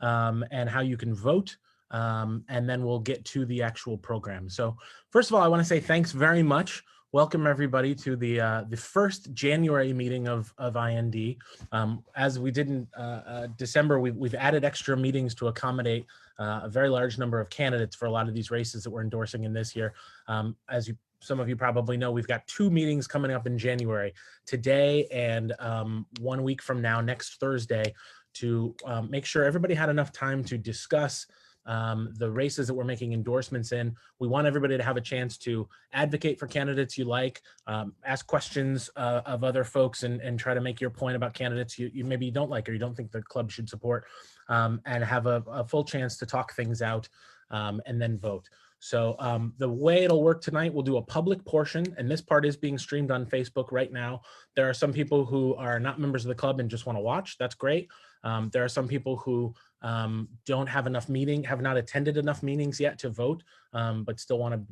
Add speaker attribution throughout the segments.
Speaker 1: and how you can vote. And then we'll get to the actual program. So first of all, I want to say thanks very much. Welcome everybody to the first January meeting of IND. As we did in December, we've added extra meetings to accommodate a very large number of candidates for a lot of these races that we're endorsing in this year. As some of you probably know, we've got 2 meetings coming up in January, today and 1 week from now, next Thursday, to make sure everybody had enough time to discuss the races that we're making endorsements in. We want everybody to have a chance to advocate for candidates you like, ask questions of other folks, and try to make your point about candidates you maybe don't like or you don't think the club should support, and have a full chance to talk things out, and then vote. So the way it'll work tonight, we'll do a public portion, and this part is being streamed on Facebook right now. There are some people who are not members of the club and just want to watch. That's great. There are some people who don't have enough have not attended enough meetings yet to vote, but still want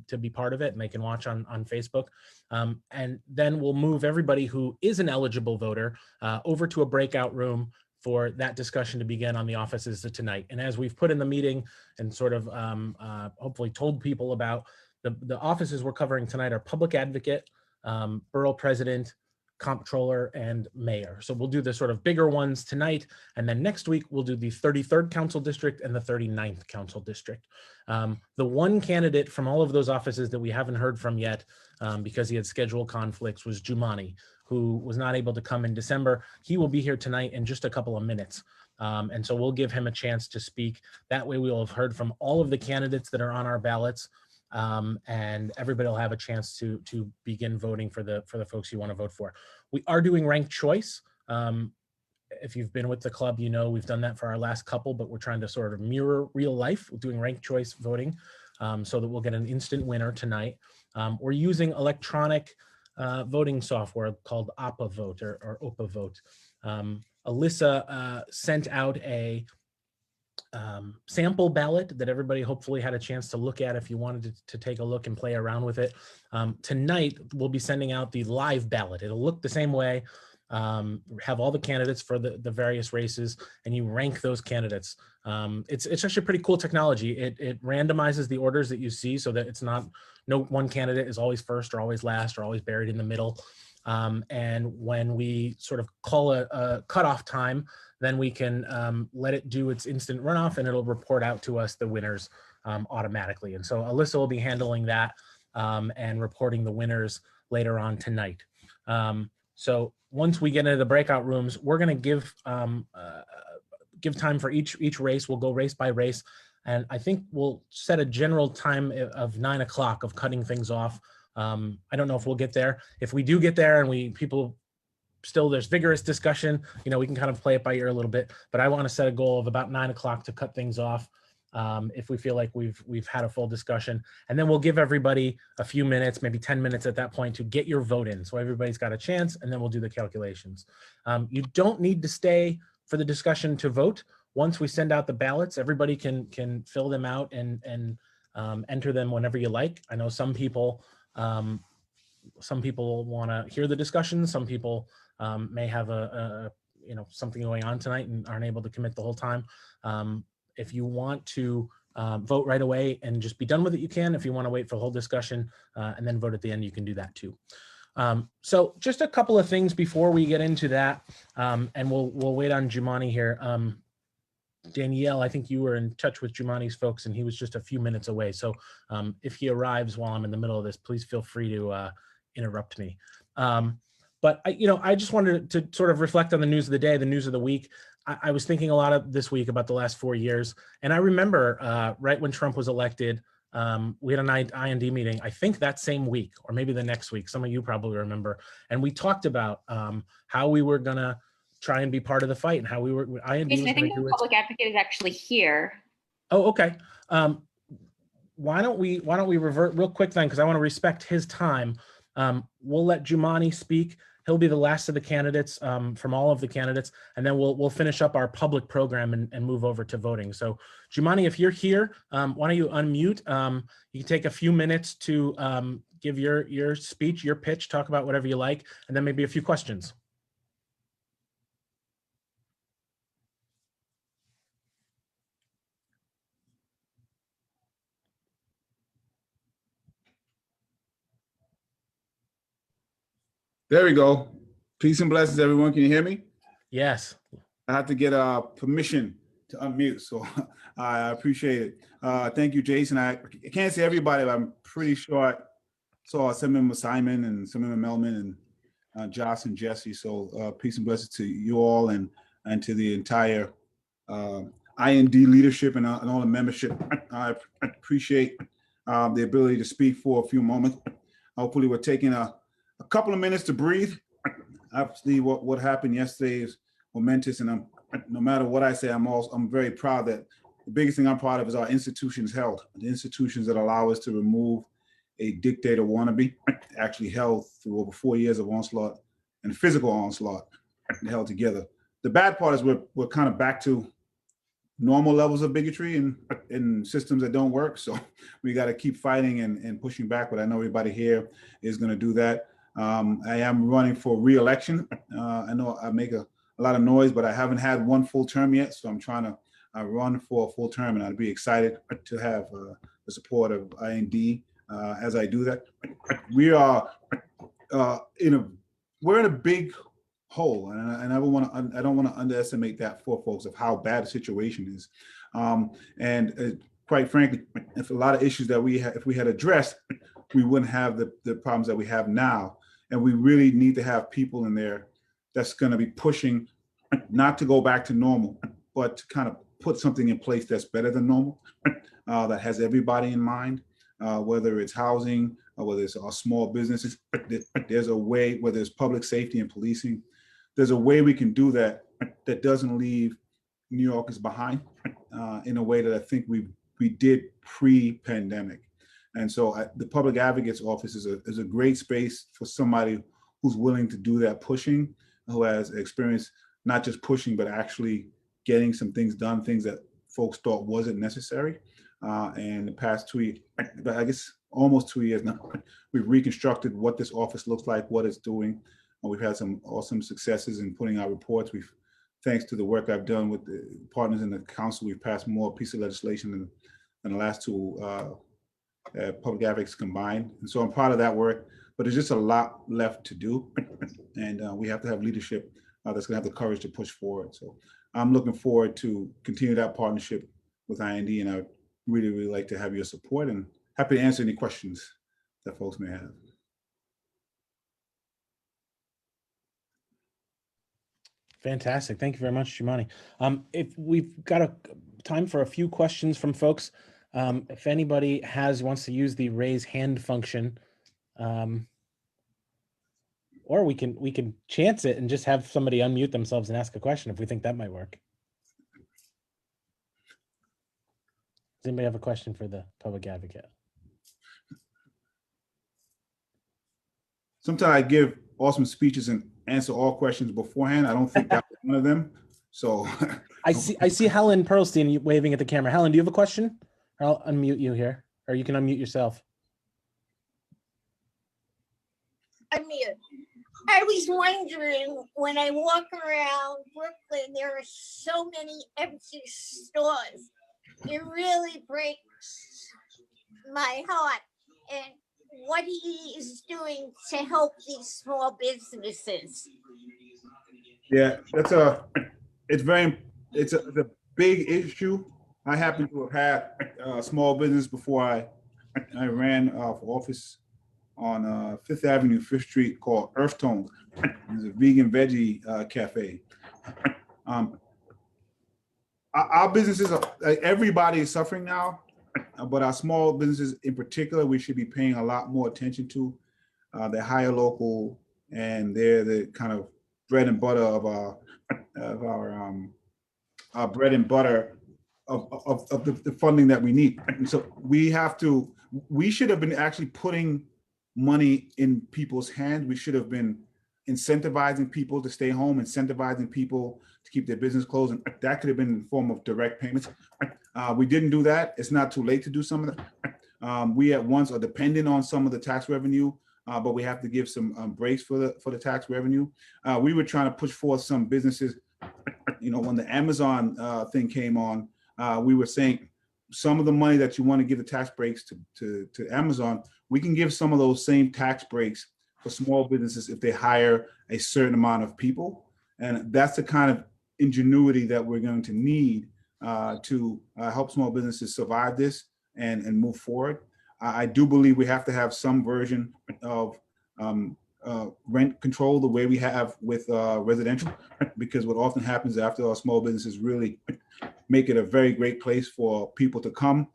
Speaker 1: to be part of it, and they can watch on Facebook. And then we'll move everybody who is an eligible voter over to a breakout room for that discussion to begin on the offices of tonight. And as we've put in the meeting and sort of hopefully told people about, the offices we're covering tonight are public advocate, borough president, comptroller, and mayor. So we'll do the sort of bigger ones tonight, and then next week we'll do the 33rd Council District and the 39th Council District. The one candidate from all of those offices that we haven't heard from yet, because he had schedule conflicts, was Jumani, who was not able to come in December. He will be here tonight in just a couple of minutes. And so we'll give him a chance to speak. That way we'll have heard from all of the candidates that are on our ballots, and everybody will have a chance to begin voting for the folks you want to vote for. We are doing ranked choice. If you've been with the club, you know we've done that for our last couple, but we're trying to sort of mirror real life. We're doing ranked choice voting, so that we'll get an instant winner tonight. We're using electronic voting software called Oppa Vote or Opa Vote. Alyssa sent out a sample ballot that everybody hopefully had a chance to look at if you wanted to take a look and play around with it. Tonight, we'll be sending out the live ballot. It'll look the same way, have all the candidates for the various races, and you rank those candidates. It's actually pretty cool technology. It randomizes the orders that you see so that it's not, no one candidate is always first or always last or always buried in the middle. And when we sort of call a cutoff time, then we can let it do its instant runoff, and it'll report out to us the winners automatically. And so Alyssa will be handling that and reporting the winners later on tonight. So once we get into the breakout rooms, we're going to give time for each race. We'll go race by race, and I think we'll set a general time of 9 o'clock of cutting things off. I don't know if we'll get there. If we do get there and there's vigorous discussion, we can kind of play it by ear a little bit, but I want to set a goal of about 9 o'clock to cut things off, if we feel like we've had a full discussion. And then we'll give everybody a few minutes, maybe 10 minutes at that point, to get your vote in. So everybody's got a chance, and then we'll do the calculations. You don't need to stay for the discussion to vote. Once we send out the ballots, everybody can fill them out and enter them whenever you like. I know some people want to hear the discussion. Some people may have something going on tonight and aren't able to commit the whole time. If you want to vote right away and just be done with it, you can. If you want to wait for the whole discussion and then vote at the end, you can do that too. So just a couple of things before we get into that, and we'll wait on Jumani here. Danielle, I think you were in touch with Jumani's folks, and he was just a few minutes away. So if he arrives while I'm in the middle of this, please feel free to interrupt me. But I just wanted to sort of reflect on the news of the day, the news of the week. I was thinking a lot of this week about the last 4 years. And I remember right when Trump was elected, we had an IND meeting, I think that same week, or maybe the next week. Some of you probably remember. And we talked about how we were going to try and be part of the fight, and how we were, IND
Speaker 2: Jason,
Speaker 1: was
Speaker 2: I think the public advocate is actually here.
Speaker 1: Oh, okay. Why don't we revert real quick then, because I want to respect his time. We'll let Jumani speak. He'll be the last of the candidates, from all of the candidates, and then we'll finish up our public program and move over to voting. So Jumani, if you're here, why don't you unmute? You can take a few minutes to give your speech, your pitch, talk about whatever you like, and then maybe a few questions.
Speaker 3: There we go. Peace and blessings, everyone. Can you hear me?
Speaker 1: Yes.
Speaker 3: I have to get permission to unmute, so I appreciate it. Thank you, Jason. I can't say everybody, but I'm pretty sure I saw some of them, Simon and some of them, Melman and Josh and Jesse. So peace and blessings to you all and to the entire IND leadership and all the membership. I appreciate the ability to speak for a few moments. Hopefully we're taking a couple of minutes to breathe. Obviously, what happened yesterday is momentous, and no matter what I say, I'm very proud that the biggest thing I'm proud of is our institutions held. The institutions that allow us to remove a dictator wannabe actually held through over 4 years of onslaught and physical onslaught held together. The bad part is we're kind of back to normal levels of bigotry in systems that don't work. So we got to keep fighting and pushing back. But I know everybody here is going to do that. I am running for re-election. I know I make a lot of noise, but I haven't had one full term yet. So I'm trying to run for a full term, and I'd be excited to have the support of IND as I do that. We are we're in a big hole, and I don't want to underestimate that for folks of how bad the situation is. Quite frankly, if a lot of issues that if we had addressed, we wouldn't have the problems that we have now. And we really need to have people in there that's going to be pushing not to go back to normal, but to kind of put something in place that's better than normal, that has everybody in mind, whether it's housing, or whether it's our small businesses. There's a way, whether it's public safety and policing, there's a way we can do that that doesn't leave New Yorkers behind in a way that I think we did pre-pandemic. And so the Public Advocate's Office is a great space for somebody who's willing to do that pushing, who has experience not just pushing, but actually getting some things done, things that folks thought wasn't necessary. And the past 2 years, I guess almost 2 years now, we've reconstructed what this office looks like, what it's doing. And we've had some awesome successes in putting out reports. Thanks to the work I've done with the partners in the council, we've passed more pieces of legislation than the last two public advocates combined. And so I'm proud of that work, but there's just a lot left to do. And we have to have leadership that's gonna have the courage to push forward. So I'm looking forward to continue that partnership with IND, and I would really, really like to have your support, and happy to answer any questions that folks may have.
Speaker 1: Fantastic. Thank you very much, Jumani. If we've got time for a few questions from folks, if anybody wants to use the raise hand function, or we can chance it and just have somebody unmute themselves and ask a question if we think that might work. Does anybody have a question for the Public Advocate?
Speaker 3: Sometimes I give awesome speeches and answer all questions beforehand. I don't think that was one of them. So
Speaker 1: I see Helen Perlstein waving at the camera. Helen, do you have a question? I'll unmute you here, or you can unmute yourself.
Speaker 4: Unmute. I was wondering, when I walk around Brooklyn, there are so many empty stores. It really breaks my heart. And what he is doing to help these small businesses.
Speaker 3: Yeah, it's a big issue. I happen to have had a small business before I ran for office on Fifth Avenue, Fifth Street, called Earth Tone. It's a vegan veggie cafe. Our businesses, everybody is suffering now, but our small businesses in particular, we should be paying a lot more attention to. They're higher local, and they're the kind of bread and butter of our bread and butter of the funding that we need. And so we should have been actually putting money in people's hands. We should have been incentivizing people to stay home, incentivizing people to keep their business closed, and that could have been in the form of direct payments. We didn't do that. It's not too late to do some of that. We at once are dependent on some of the tax revenue, but we have to give some breaks for the tax revenue. We were trying to push forth some businesses. You know, when the Amazon thing came on, we were saying some of the money that you want to give the tax breaks to Amazon, we can give some of those same tax breaks for small businesses if they hire a certain amount of people. And that's the kind of ingenuity that we're going to need to help small businesses survive this and move forward. I do believe we have to have some version of rent control the way we have with residential, because what often happens after our small businesses really make it a very great place for people to come,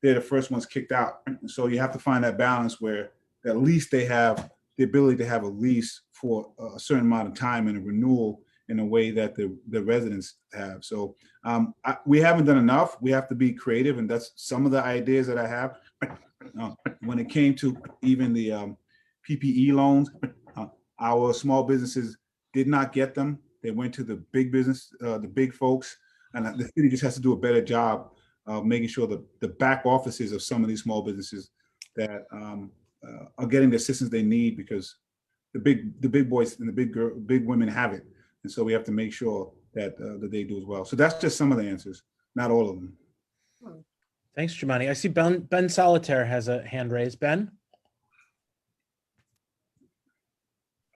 Speaker 3: they're the first ones kicked out. So you have to find that balance where at least they have the ability to have a lease for a certain amount of time and a renewal in a way that the residents have. So we haven't done enough. We have to be creative, and that's some of the ideas that I have. When it came to even the PPE loans, our small businesses did not get them. They went to the big business, the big folks, and the city just has to do a better job of making sure that the back offices of some of these small businesses that are getting the assistance they need, because the big boys and the big women have it, and so we have to make sure that that they do as well. So that's just some of the answers, not all of them.
Speaker 1: Thanks, Jumani. I see Ben Solitaire has a hand raised. Ben?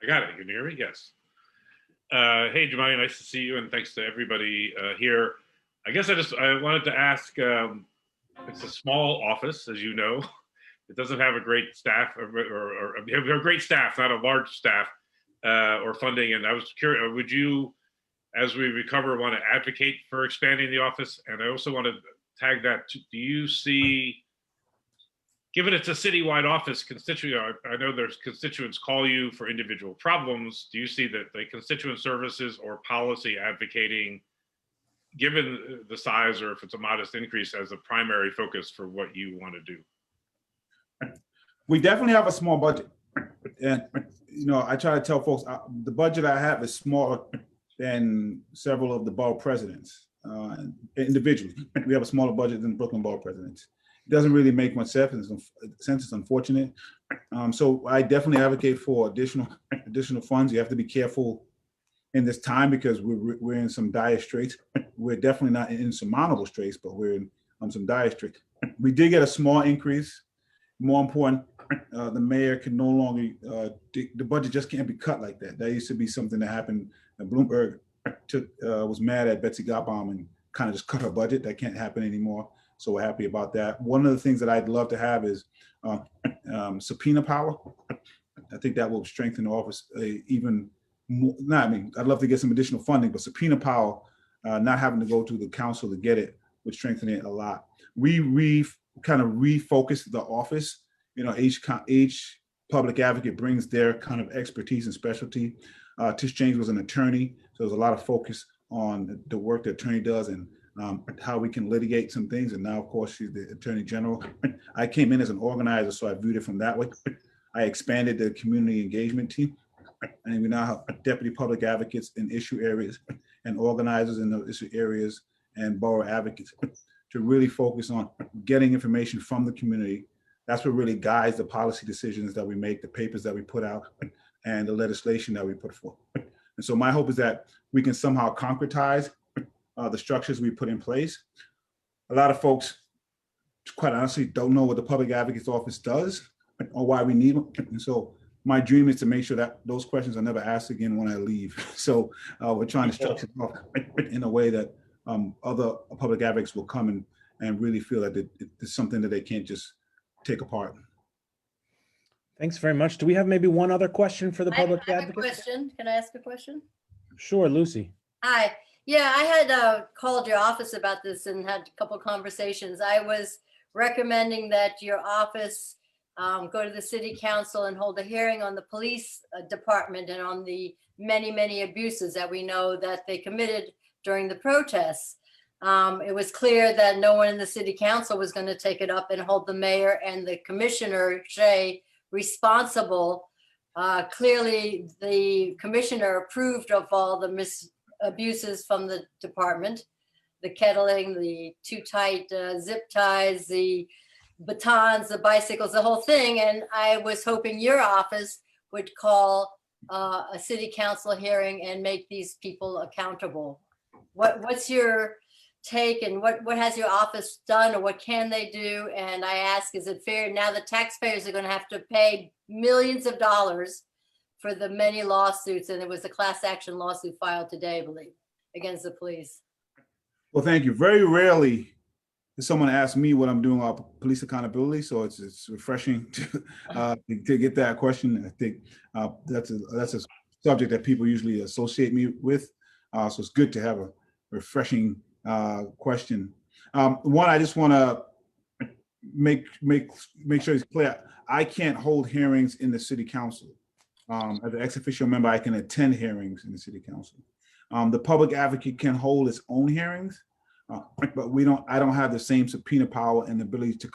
Speaker 5: I got it. Can you hear me? Yes. Hey, Jumani, nice to see you, and thanks to everybody here. I guess I wanted to ask, it's a small office, as you know. It doesn't have a great staff, or a great staff, not a large staff or funding. And I was curious, would you, as we recover, want to advocate for expanding the office? And I also want to tag that, do you see, given it's a citywide office, I know there's constituents call you for individual problems. Do you see that the constituent services or policy advocating, given the size, or if it's a modest increase, as a primary focus for what you want to do?
Speaker 3: We definitely have a small budget. And, I try to tell folks the budget I have is smaller than several of the borough presidents individually. We have a smaller budget than the Brooklyn borough presidents. It doesn't really make much sense. It's unfortunate. So I definitely advocate for additional funds. You have to be careful in this time because we're in some dire straits. We're definitely not in insurmountable straits, but we're in some dire straits. We did get a small increase. More important, the mayor can no longer, the budget just can't be cut like that. That used to be something that happened. Bloomberg was mad at Betsy Gotbaum and kind of just cut her budget. That can't happen anymore. So we're happy about that. One of the things that I'd love to have is subpoena power. I think that will strengthen the office even more. I'd love to get some additional funding, but subpoena power, not having to go to the council to get it, would strengthen it a lot. We kind of refocus the office. Each public advocate brings their kind of expertise and specialty. Tish James was an attorney, so there's a lot of focus on the work the attorney does and how we can litigate some things. And now, of course, she's the attorney general. I came in as an organizer, so I viewed it from that way. I expanded the community engagement team, and we now have deputy public advocates in issue areas and organizers in those issue areas and borough advocates to really focus on getting information from the community. That's what really guides the policy decisions that we make, the papers that we put out, and the legislation that we put forth. And so my hope is that we can somehow concretize the structures we put in place. A lot of folks, quite honestly, don't know what the Public Advocate's Office does or why we need them. And so my dream is to make sure that those questions are never asked again when I leave. So we're trying to structure it off in a way that other public advocates will come and really feel that it's something that they can't just take apart.
Speaker 1: Thanks very much. Do we have maybe one other question for the public
Speaker 6: I have a
Speaker 1: advocate?
Speaker 6: question. Can I ask a question?
Speaker 1: Sure, Lucy.
Speaker 6: Hi. Yeah, I had called your office about this and had a couple conversations. I was recommending that your office go to the city council and hold a hearing on the police department and on the many, many abuses that we know that they committed during the protests. It was clear that no one in the city council was going to take it up and hold the mayor and the commissioner, Shea, responsible. Clearly, the commissioner approved of all the abuses from the department, the kettling, the too tight zip ties, the batons, the bicycles, the whole thing. And I was hoping your office would call a city council hearing and make these people accountable. What's your take, and what has your office done, or what can they do? And I ask, is it fair now the taxpayers are going to have to pay millions of dollars for the many lawsuits, and there was a class action lawsuit filed today, I believe, against the police.
Speaker 3: Well, thank you. Very rarely does someone ask me what I'm doing about police accountability, so it's refreshing to get that question. I think that's a subject that people usually associate me with, so it's good to have a refreshing question. One, I just want to make sure it's clear. I can't hold hearings in the city council. As an ex-official member, I can attend hearings in the city council. The public advocate can hold its own hearings, but I don't have the same subpoena power and the ability to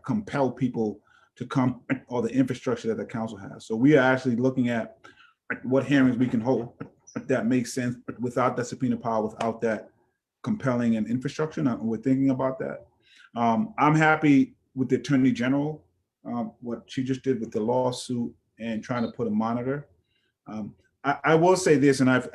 Speaker 3: compel people to come, or the infrastructure that the council has. So we are actually looking at what hearings we can hold that makes sense without that subpoena power, without that compelling and infrastructure. And we're thinking about that. I'm happy with the Attorney General, what she just did with the lawsuit and trying to put a monitor. I will say this, and I've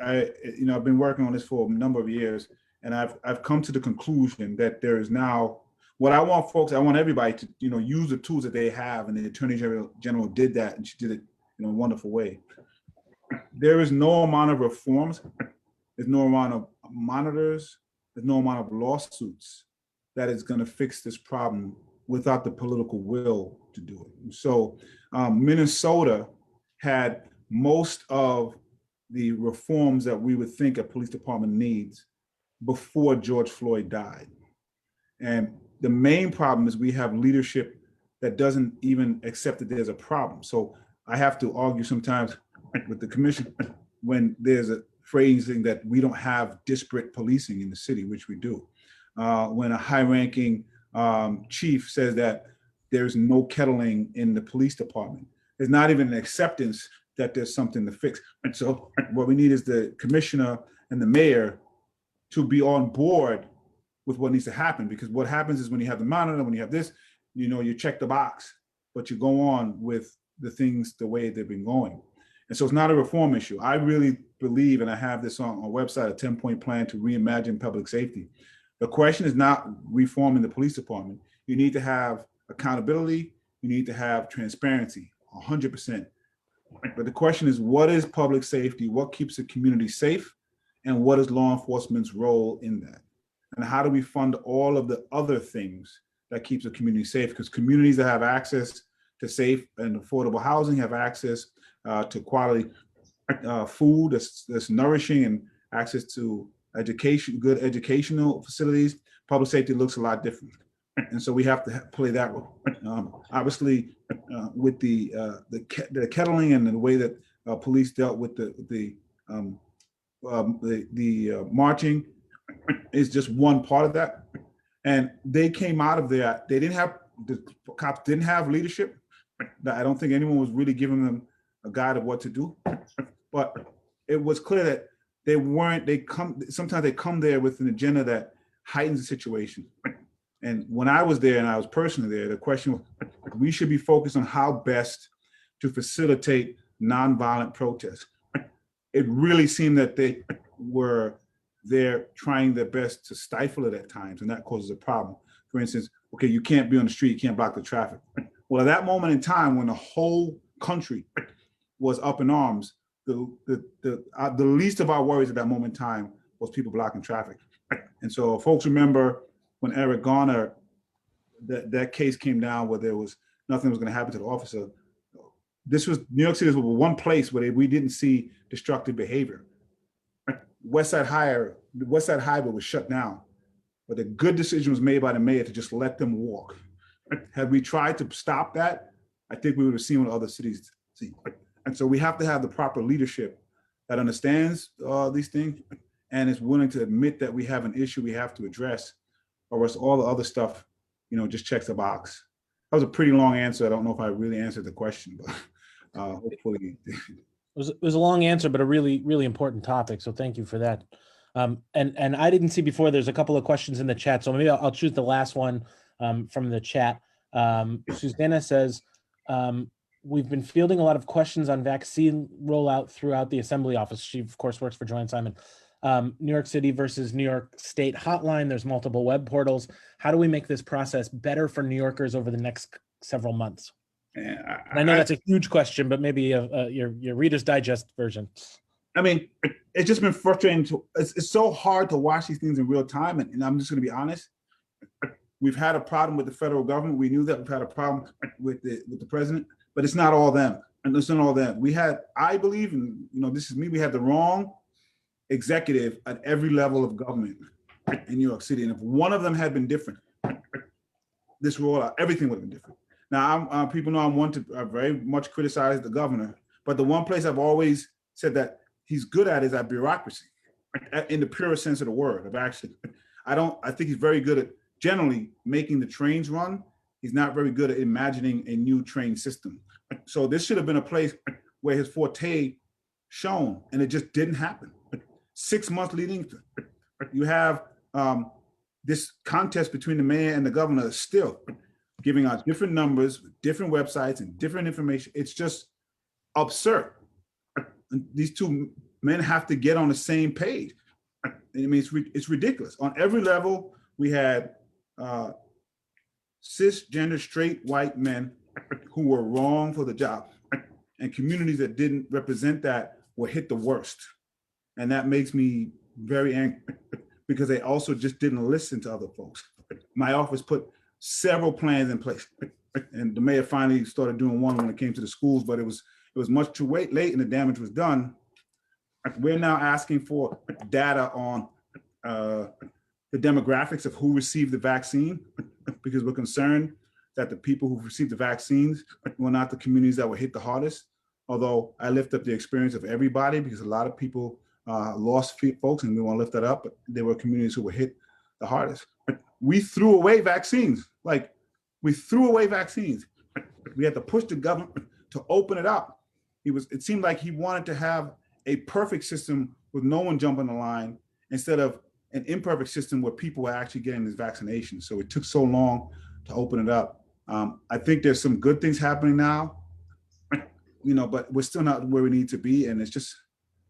Speaker 3: been working on this for a number of years, and I've come to the conclusion that there is now what I want folks. I want everybody to use the tools that they have, and the Attorney General did that, and she did it in a wonderful way. There is no amount of reforms, there's no amount of monitors, there's no amount of lawsuits that is going to fix this problem without the political will to do it. So Minnesota had most of the reforms that we would think a police department needs before George Floyd died. And the main problem is we have leadership that doesn't even accept that there's a problem. So I have to argue sometimes with the commission when there's a phrasing that we don't have disparate policing in the city, which we do. When a high-ranking chief says that there's no kettling in the police department, there's not even an acceptance that there's something to fix. And so what we need is the commissioner and the mayor to be on board with what needs to happen, because what happens is when you have the monitor, when you have this, you check the box, but you go on with the things the way they've been going. And so it's not a reform issue. I really believe, and I have this on our website, a 10-point plan to reimagine public safety. The question is not reforming the police department. You need to have accountability. You need to have transparency, 100%. But the question is, what is public safety? What keeps the community safe? And what is law enforcement's role in that? And how do we fund all of the other things that keeps the community safe? Because communities that have access to safe and affordable housing have access to quality food that's nourishing, and access to education, good educational facilities. Public safety looks a lot different. And so we have to play that role. Obviously, with the kettling and the way that police dealt with the marching is just one part of that. And they came out of there. The cops didn't have leadership. I don't think anyone was really giving them a guide of what to do. But it was clear that sometimes they come there with an agenda that heightens the situation. And when I was there, and I was personally there, the question was, we should be focused on how best to facilitate nonviolent protests. It really seemed that they were there trying their best to stifle it at times, and that causes a problem. For instance, okay, you can't be on the street, you can't block the traffic. Well, at that moment in time, when the whole country was up in arms, the least of our worries at that moment in time was people blocking traffic. And so folks remember when Eric Garner, that case came down where there was nothing was going to happen to the officer. New York City was one place where we didn't see destructive behavior. West Side Highway was shut down, but the good decision was made by the mayor to just let them walk. Had we tried to stop that, I think we would have seen what other cities see. And so we have to have the proper leadership that understands these things and is willing to admit that we have an issue we have to address, or else all the other stuff, just checks the box. That was a pretty long answer. I don't know if I really answered the question, but hopefully.
Speaker 1: It was a long answer, but a really, really important topic. So thank you for that. And I didn't see before, there's a couple of questions in the chat. So maybe I'll choose the last one from the chat. Susanna says, we've been fielding a lot of questions on vaccine rollout throughout the assembly office. She, of course, works for Joy and Simon. New York City versus New York State hotline. There's multiple web portals. How do we make this process better for New Yorkers over the next several months?
Speaker 3: And
Speaker 1: I know that's a huge question, but maybe your Reader's Digest version.
Speaker 3: I mean, it's just been frustrating. It's so hard to watch these things in real time. And I'm just going to be honest. We've had a problem with the federal government. We knew that. We've had a problem with the president, but it's not all them. And it's not all them. We had, I believe, and this is me. We had the wrong executive at every level of government in New York City. And if one of them had been different, this rollout, everything would have been different. Now, people know I'm one to very much criticize the governor, but the one place I've always said that he's good at is at bureaucracy, in the purest sense of the word. I think he's very good at generally making the trains run. He's not very good at imagining a new train system. So this should have been a place where his forte shone, and it just didn't happen. 6 months leading, you have this contest between the mayor and the governor still giving out different numbers, different websites, and different information. It's just absurd. These two men have to get on the same page. I mean, it's ridiculous. On every level, we had cisgender, straight, white men who were wrong for the job, and communities that didn't represent that were hit the worst. And that makes me very angry because they also just didn't listen to other folks. My office put several plans in place, and the mayor finally started doing one when it came to the schools, but it was much too late and the damage was done. We're now asking for data on the demographics of who received the vaccine, because we're concerned that the people who received the vaccines were not the communities that were hit the hardest. Although I lift up the experience of everybody, because a lot of people lost folks, and we want to lift that up, but there were communities who were hit the hardest. We threw away vaccines. We had to push the government to open it up. It seemed like he wanted to have a perfect system with no one jumping the line instead of an imperfect system where people were actually getting this vaccination. So it took so long to open it up. I think there's some good things happening now, but we're still not where we need to be. And it's just,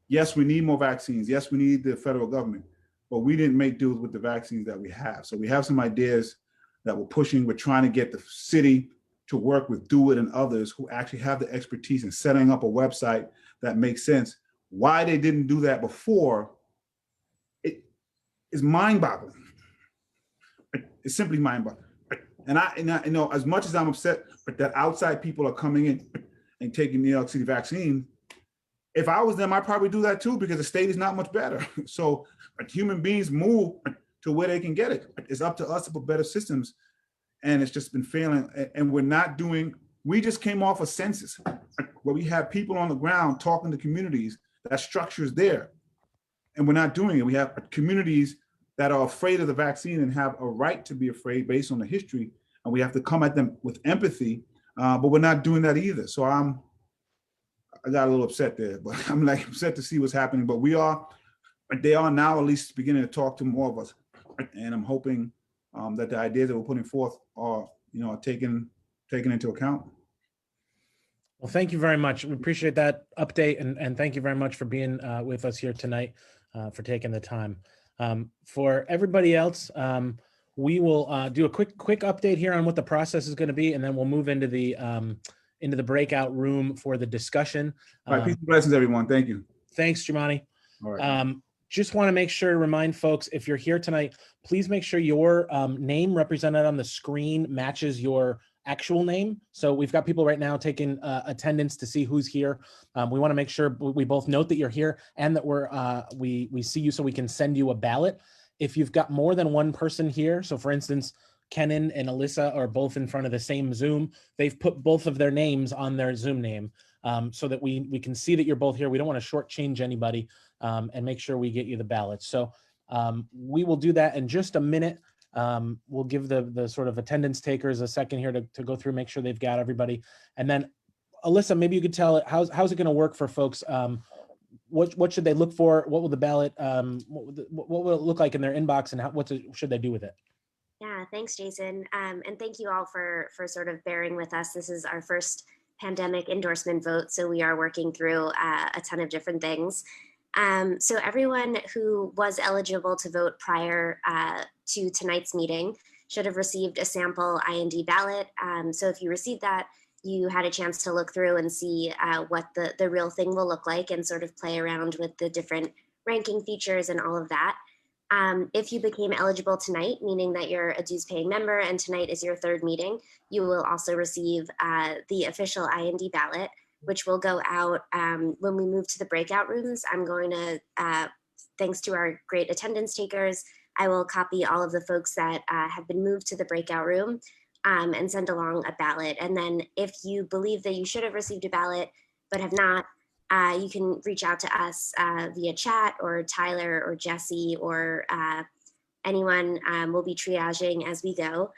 Speaker 3: yes, we need more vaccines. Yes, we need the federal government, but we didn't make deals with the vaccines that we have. So we have some ideas that we're pushing. We're trying to get the city to work with Do It and others who actually have the expertise in setting up a website that makes sense. Why they didn't do that before, it is mind-boggling. It's simply mind-boggling. And I as much as I'm upset that outside people are coming in and taking New York City vaccine, if I was them, I'd probably do that too, because the state is not much better. So human beings move to where they can get it. It's up to us to put better systems. And it's just been failing. And we just came off a census where we had people on the ground talking to communities. That structure is there. And we're not doing it. We have communities that are afraid of the vaccine and have a right to be afraid based on the history. And we have to come at them with empathy, but we're not doing that either. So I got a little upset there, but I'm upset to see what's happening. But they are now at least beginning to talk to more of us. And I'm hoping that the ideas that we're putting forth are, taken into account.
Speaker 1: Well, thank you very much. We appreciate that update, and thank you very much for being with us here tonight, for taking the time. For everybody else, we will do a quick update here on what the process is going to be, and then we'll move into the breakout room for the discussion.
Speaker 3: All right, peace and blessings, everyone. Thank you.
Speaker 1: Thanks, Jumani.
Speaker 3: All right.
Speaker 1: Just want to make sure to remind folks, if you're here tonight, please make sure your name represented on the screen matches your actual name. So we've got people right now taking attendance to see who's here. We want to make sure we both note that you're here and that we see you so we can send you a ballot. If you've got more than one person here, so for instance, Kenan and Alyssa are both in front of the same Zoom, they've put both of their names on their Zoom name so that we can see that you're both here. We don't want to shortchange anybody and make sure we get you the ballots. So we will do that in just a minute. We'll give the sort of attendance takers a second here to go through, make sure they've got everybody. And then Alyssa, maybe you could tell it, how's it going to work for folks? What should they look for? What will the ballot, what will it look like in their inbox, and what should they do with it?
Speaker 7: Yeah, thanks, Jason. And thank you all for sort of bearing with us. This is our first pandemic endorsement vote, so we are working through a ton of different things. So everyone who was eligible to vote prior to tonight's meeting should have received a sample IND ballot. So if you received that, you had a chance to look through and see what the real thing will look like and sort of play around with the different ranking features and all of that. If you became eligible tonight, meaning that you're a dues paying member and tonight is your third meeting, you will also receive the official IND ballot, which will go out when we move to the breakout rooms. I'm going to, thanks to our great attendance takers, I will copy all of the folks that have been moved to the breakout room and send along a ballot. And then if you believe that you should have received a ballot but have not, you can reach out to us via chat, or Tyler or Jesse or anyone. Will be triaging as we go.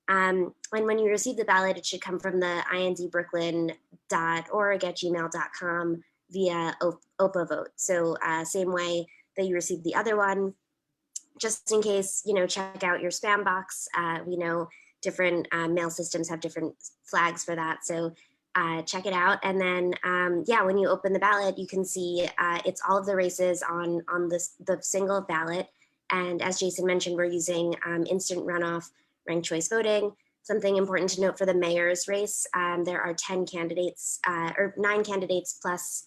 Speaker 7: And when you receive the ballot, it should come from the indbrooklyn.org@gmail.com via OPA vote. So same way that you received the other one. Just in case, check out your spam box. We know different mail systems have different flags for that. So check it out. And then, when you open the ballot, you can see it's all of the races on the single ballot. And as Jason mentioned, we're using instant runoff ranked choice voting. Something important to note for the mayor's race, there are 10 candidates or 9 candidates plus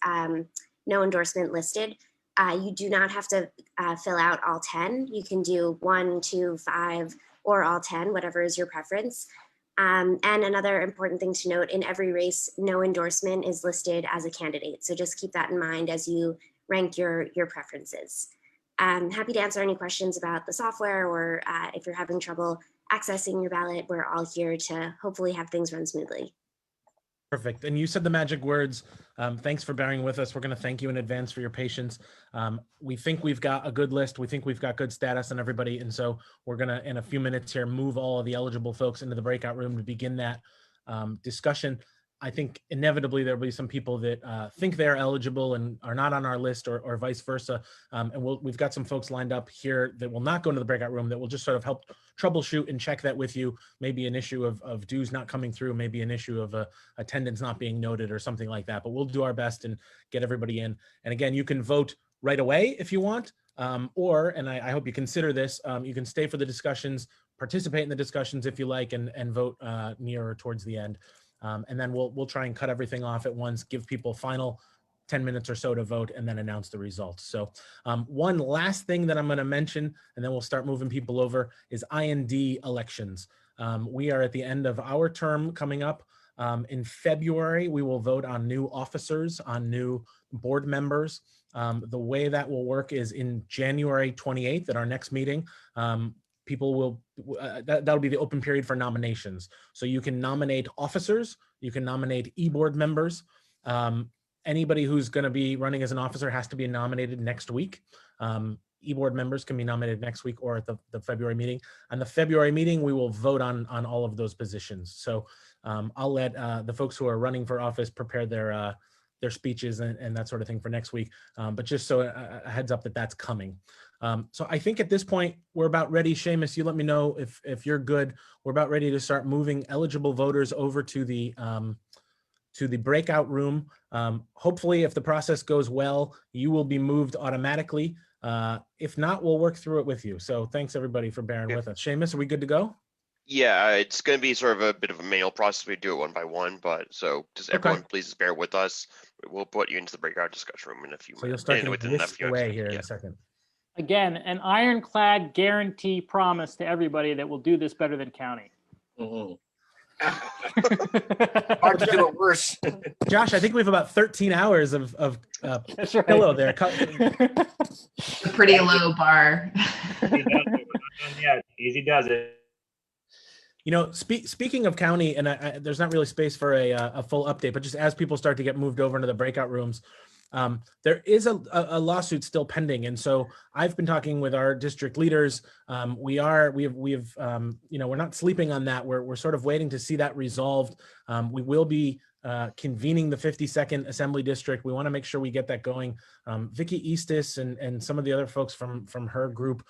Speaker 7: no endorsement listed. You do not have to fill out all 10. You can do 1, 2, 5, or all 10, whatever is your preference. And another important thing to note, in every race, no endorsement is listed as a candidate. So just keep that in mind as you rank your preferences. I'm happy to answer any questions about the software, or if you're having trouble accessing your ballot, we're all here to hopefully have things run smoothly.
Speaker 1: Perfect. And you said the magic words. Thanks for bearing with us. We're going to thank you in advance for your patience. We think we've got a good list. We think we've got good status on everybody. And so we're going to, in a few minutes here, move all of the eligible folks into the breakout room to begin that discussion. I think inevitably there'll be some people that think they're eligible and are not on our list, or vice versa. And we've got some folks lined up here that will not go into the breakout room, that will just sort of help troubleshoot and check that with you. Maybe an issue of dues not coming through, maybe an issue of attendance not being noted or something like that. But we'll do our best and get everybody in. And again, you can vote right away if you want, and I hope you consider this, you can stay for the discussions, participate in the discussions if you like, and vote near or towards the end. And then we'll try and cut everything off at once, give people final 10 minutes or so to vote, and then announce the results. So one last thing that I'm going to mention, and then we'll start moving people over, is IND elections. We are at the end of our term coming up. In February, we will vote on new officers, on new board members. The way that will work is in January 28th at our next meeting. People will, that'll be the open period for nominations. So you can nominate officers, you can nominate e-board members. Anybody who's going to be running as an officer has to be nominated next week. E-board members can be nominated next week or at the February meeting. On the February meeting, we will vote on all of those positions. So I'll let the folks who are running for office prepare their speeches and that sort of thing for next week. But just so a heads up that that's coming. So I think at this point, we're about ready. Seamus, you let me know if you're good. We're about ready to start moving eligible voters over to the breakout room. Hopefully, if the process goes well, you will be moved automatically. If not, we'll work through it with you. So thanks everybody for bearing with us. Seamus, are we good to go?
Speaker 8: Yeah, it's going to be sort of a bit of a manual process. We do it one by one, but so just everyone, please just bear with us. We'll put you into the breakout discussion room in a few minutes.
Speaker 1: So you'll start
Speaker 8: within
Speaker 1: to
Speaker 8: a
Speaker 1: whisk
Speaker 8: few
Speaker 1: away
Speaker 8: minutes.
Speaker 1: here in
Speaker 8: Yeah.
Speaker 1: a second.
Speaker 9: Again, an ironclad guarantee promise to everybody that we'll do this better than county.
Speaker 10: Hard to do it worse.
Speaker 1: Josh, I think we have about 13 hours of
Speaker 9: That's right.
Speaker 1: pillow there.
Speaker 11: A pretty low bar.
Speaker 10: Yeah, easy does it.
Speaker 1: You know, speaking of county, and there's not really space for a full update, but just as people start to get moved over into the breakout rooms, there is a lawsuit still pending, and so I've been talking with our district leaders. We're not sleeping on that. We're sort of waiting to see that resolved. We will be convening the 52nd Assembly District. We want to make sure we get that going. Vicky Eastis and some of the other folks from her group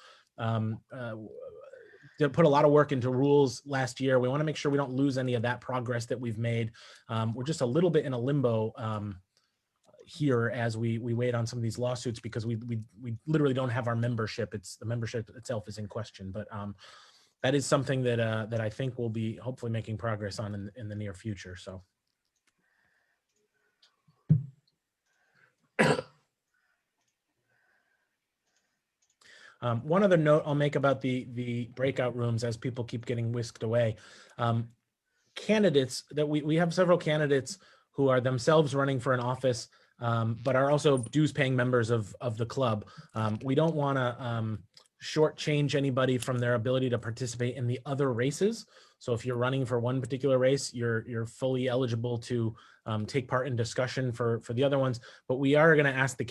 Speaker 1: they put a lot of work into rules last year. We want to make sure we don't lose any of that progress that we've made. We're just a little bit in a limbo here as we wait on some of these lawsuits because we literally don't have our membership. The membership itself is in question, but that is something that I think we'll be hopefully making progress on in the near future. So One other note I'll make about the breakout rooms as people keep getting whisked away. Candidates that we have several candidates who are themselves running for an office, but are also dues paying members of the club. We don't want to shortchange anybody from their ability to participate in the other races. So if you're running for one particular race, you're fully eligible to take part in discussion for the other ones. But we are going to ask the